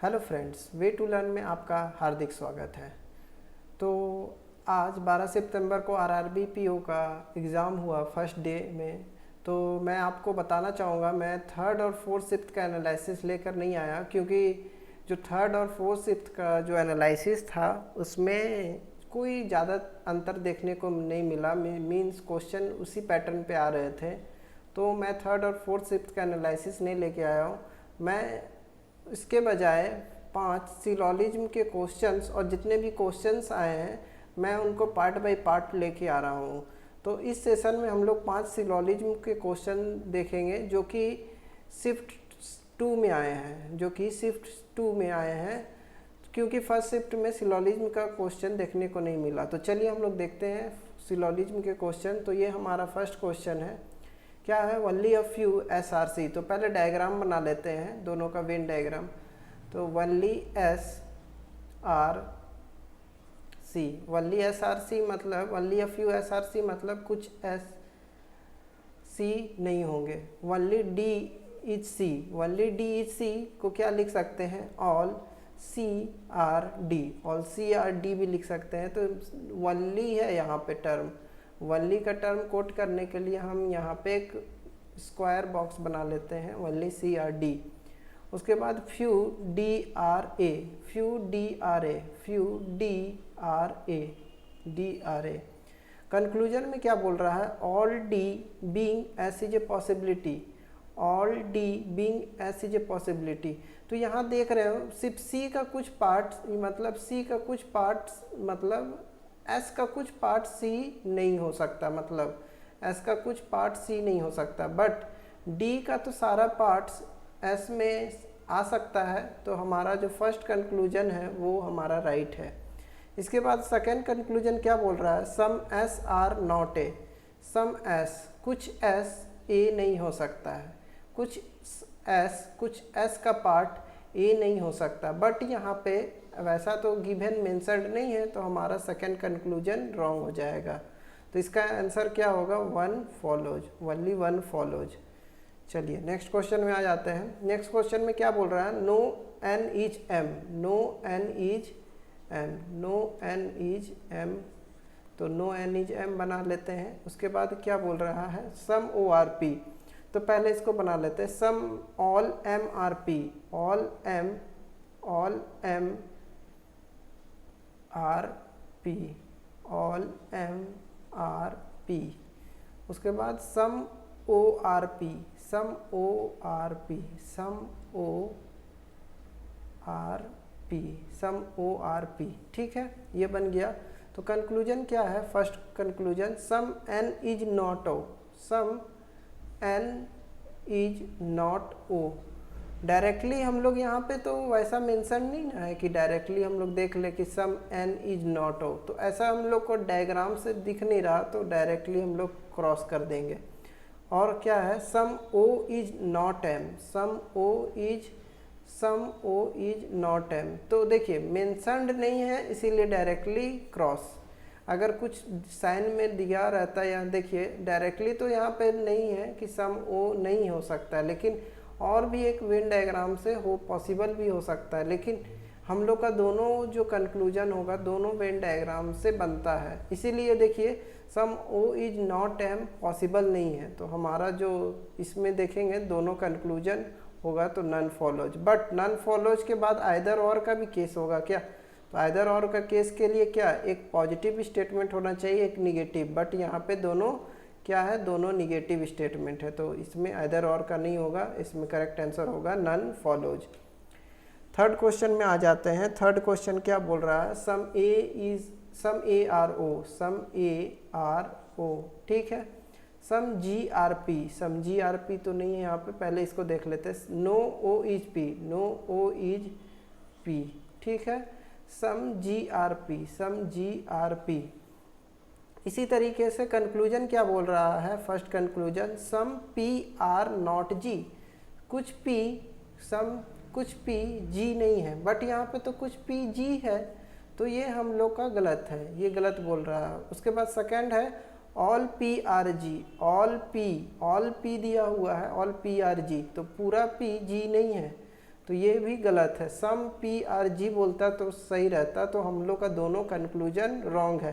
Hello friends, way to learn में आपका हार्दिक स्वागत है। तो आज 12 सितंबर को आरआरबी पीओ का एग्ज़ाम हुआ फर्स्ट डे में। तो मैं आपको बताना चाहूँगा, मैं थर्ड और फोर्थ शिफ्ट का एनालिसिस लेकर नहीं आया, क्योंकि जो थर्ड और फोर्थ शिफ्ट का जो एनालिसिस था उसमें कोई ज़्यादा अंतर देखने को नहीं मिला। मीन्स क्वेश्चन उसी पैटर्न पे आ रहे थे। तो मैं थर्ड और फोर्थ शिफ्ट का एनालिसिस नहीं लेके आया हूँ। मैं इसके बजाय 5 सिलोजिज्म के क्वेश्चंस और जितने भी क्वेश्चंस आए हैं मैं उनको पार्ट बाय पार्ट लेके आ रहा हूँ। तो इस सेशन में हम लोग 5 सिलोजिज्म के क्वेश्चन देखेंगे जो कि शिफ्ट 2 में आए हैं, क्योंकि फर्स्ट शिफ्ट में सिलोजिज्म का क्वेश्चन देखने को नहीं मिला। तो चलिए हम लोग देखते हैं सिलोजिज्म के क्वेश्चन। तो ये हमारा फर्स्ट क्वेश्चन है, क्या है, वनली अ फ्यू SRC। तो पहले डायग्राम बना लेते हैं दोनों का, वेन डायग्राम। तो वनली SRC, वनली SRC मतलब वनली अ फ्यू SRC मतलब कुछ SC नहीं होंगे। Only D is C, only D is C को क्या लिख सकते हैं, ऑल CRD, ऑल CRD भी लिख सकते हैं। तो वनली है यहाँ पे टर्म, वनली का टर्म कोट करने के लिए हम यहाँ पे एक स्क्वायर बॉक्स बना लेते हैं, वनली CRD। उसके बाद few DRA, few DRA, few DRA। Conclusion में क्या बोल रहा है, all D being S is a possibility, all D being S is a possibility. तो यहाँ देख रहे हो सिर्फ C का कुछ पार्ट, मतलब C का कुछ पार्ट मतलब S का कुछ पार्ट C नहीं हो सकता, मतलब S का कुछ पार्ट C नहीं हो सकता, बट D का तो सारा पार्ट्स S में आ सकता है। तो हमारा जो फर्स्ट कंक्लूजन है वो हमारा राइट है। इसके बाद सेकंड कंक्लूजन क्या बोल रहा है, some S are not a, some S कुछ S A नहीं हो सकता है, कुछ S का पार्ट A नहीं हो सकता, बट यहाँ पे वैसा तो गिवन मेंशन्ड नहीं है, तो हमारा सेकंड कंक्लूजन रॉन्ग हो जाएगा। तो इसका आंसर क्या होगा, one follows, only one follows. चलिए नेक्स्ट क्वेश्चन में आ जाते हैं। नेक्स्ट क्वेश्चन में क्या बोल रहा है, no N is M, no N is M, no N is M. तो नो एन इज एम बना लेते हैं। उसके बाद क्या बोल रहा है, सम ORP। तो पहले इसको बना लेते हैं, some all MRP, all MRP, all MRP। उसके बाद सम ORP, सम ORP, सम ORP, सम ORP। ठीक है, ये बन गया। तो कंक्लूजन क्या है, first conclusion, some N is not O, some N is not O। Directly हम लोग यहाँ पे तो वैसा मेंशन नहीं ना है कि डायरेक्टली हम लोग देख ले कि सम N इज नॉट O। तो ऐसा हम लोग को डायग्राम से दिख नहीं रहा, तो डायरेक्टली हम लोग क्रॉस कर देंगे। और क्या है, some O is not M, some O is not M। तो देखिए मेंशन्ड नहीं है, इसीलिए डायरेक्टली क्रॉस। अगर कुछ साइन में दिया रहता है, यहाँ देखिए डायरेक्टली तो यहाँ पे नहीं है कि सम O नहीं हो सकता है, लेकिन और भी एक वेन डायग्राम से हो पॉसिबल भी हो सकता है। लेकिन हम लोग का दोनों जो कंक्लूजन होगा दोनों वेन डायग्राम से बनता है, इसीलिए देखिए सम O is not M possible नहीं है। तो हमारा जो इसमें देखेंगे दोनों कंक्लूजन होगा तो none follows. But none follows के बाद आइदर और का भी केस होगा क्या, तो आइदर और का केस के लिए क्या, एक पॉजिटिव स्टेटमेंट होना चाहिए, एक निगेटिव। बट यहाँ पे दोनों क्या है, दोनों निगेटिव स्टेटमेंट है, तो इसमें आइदर और का नहीं होगा, इसमें करेक्ट आंसर होगा नन फॉलोज। थर्ड क्वेश्चन में आ जाते हैं। थर्ड क्वेश्चन क्या बोल रहा है, सम ARO, सम ARO। ठीक है, सम GRP, सम GRP तो नहीं है यहाँ पे, पहले इसको देख लेते हैं। No O is P, no O is P। ठीक है, सम GRP, सम GRP। इसी तरीके से कंक्लूजन क्या बोल रहा है, first conclusion, some P are not G, कुछ P, सम कुछ P G नहीं है, बट यहाँ पे तो कुछ P G है, तो ये हम लोग का गलत है, ये गलत बोल रहा है। उसके बाद सेकंड है ऑल PRG, ऑल P दिया हुआ है, ऑल PRG, तो पूरा P G नहीं है, तो ये भी गलत है। सम पी आर जी बोलता तो सही रहता, तो हम लोग का दोनों कंक्लूजन रॉन्ग है।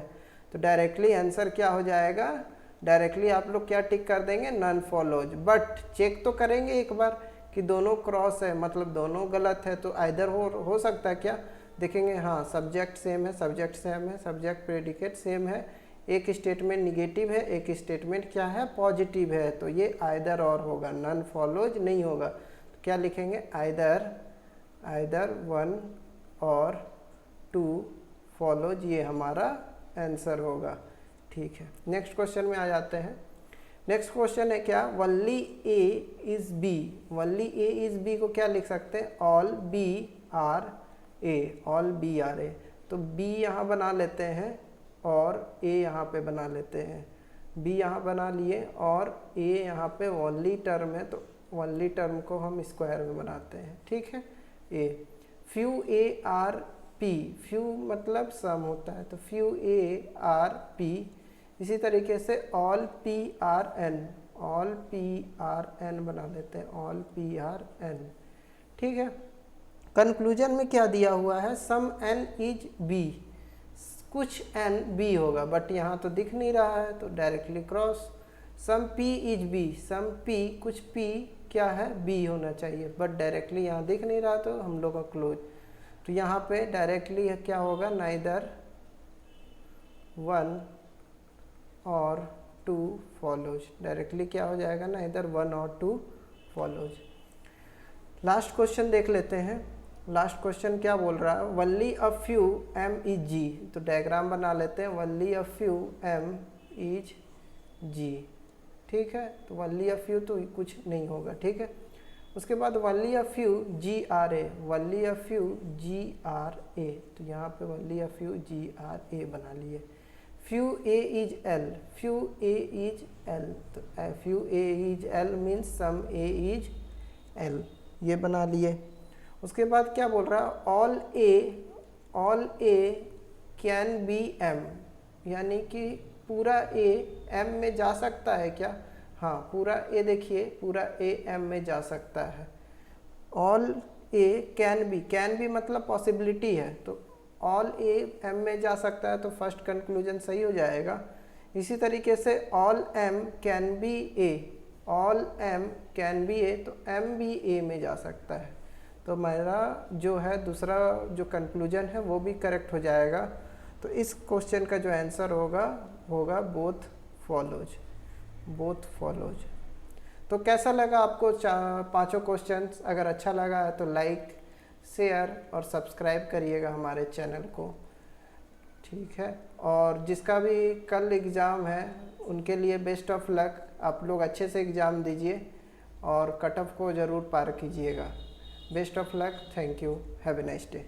तो डायरेक्टली आंसर क्या हो जाएगा, डायरेक्टली आप लोग क्या टिक कर देंगे, नन फॉलोज। बट चेक तो करेंगे एक बार कि दोनों क्रॉस है, मतलब दोनों गलत है। तो आइदर हो सकता है क्या, देखेंगे हाँ सब्जेक्ट सेम है, सब्जेक्ट सेम है, सब्जेक्ट प्रेडिकेट सेम है, एक स्टेटमेंट निगेटिव है, एक स्टेटमेंट क्या है, पॉजिटिव है। तो ये आइदर और होगा, नन फॉलोज नहीं होगा। तो क्या लिखेंगे, आइदर 1 और 2 फॉलोज, ये हमारा आंसर होगा। ठीक है, नेक्स्ट क्वेश्चन में आ जाते हैं। नेक्स्ट क्वेश्चन है क्या, only A is B. Only A is B को क्या लिख सकते हैं, all B are A, all B are A. तो बी यहाँ बना लेते हैं और ए यहाँ पे बना लेते हैं। बी यहाँ बना लिए और ए यहाँ पे वनली टर्म है, तो वनली टर्म को हम स्क्वायर में बनाते हैं। ठीक है, a few A R P, few मतलब सम होता है, तो फ्यू ए आर पी। इसी तरीके से all P are N, all P are N बना लेते हैं, ऑल पी आर एन। ठीक है, कंक्लूजन में क्या दिया हुआ है, सम एन इज बी, कुछ एन बी होगा, बट यहाँ तो दिख नहीं रहा है, तो directly cross. Some P is B, some P कुछ पी क्या है, बी होना चाहिए, बट डायरेक्टली यहाँ दिख नहीं रहा, तो हम लोग का क्लोज। तो यहाँ पे डायरेक्टली क्या होगा, नाइदर 1 और 2 फॉलोज। डायरेक्टली क्या हो जाएगा ना, इधर 1 और 2 फॉलोज। लास्ट क्वेश्चन देख लेते हैं। लास्ट क्वेश्चन क्या बोल रहा है, only a few M is G. तो डायग्राम बना लेते हैं, only a few M is G. ठीक है, तो वनली अ फ्यू तो कुछ नहीं होगा। ठीक है, उसके बाद only a few G are A, only a few G are A. तो यहाँ पे only a few G are A बना लिए। Few A is L, few A is L, तो few A is L means some A is L, ये बना लिए। उसके बाद क्या बोल रहा है, all A can be M, यानी कि पूरा ए एम में जा सकता है क्या, हाँ पूरा ए, देखिए पूरा ए एम में जा सकता है। ऑल ए कैन बी मतलब पॉसिबिलिटी है, तो ऑल ए एम में जा सकता है, तो फर्स्ट कंक्लूजन सही हो जाएगा। इसी तरीके से all M can be A, all M can be A, तो एम भी ए में जा सकता है। तो मेरा जो है दूसरा जो कंक्लूजन है वो भी करेक्ट हो जाएगा। तो इस क्वेश्चन का जो आंसर होगा बोथ फॉलोज। तो कैसा लगा आपको पांचों क्वेश्चंस? अगर अच्छा लगा है तो लाइक, शेयर और सब्सक्राइब करिएगा हमारे चैनल को। ठीक है, और जिसका भी कल एग्ज़ाम है उनके लिए बेस्ट ऑफ लक। आप लोग अच्छे से एग्ज़ाम दीजिए और कट ऑफ को ज़रूर पार कीजिएगा। Best of luck, thank you, have a nice day.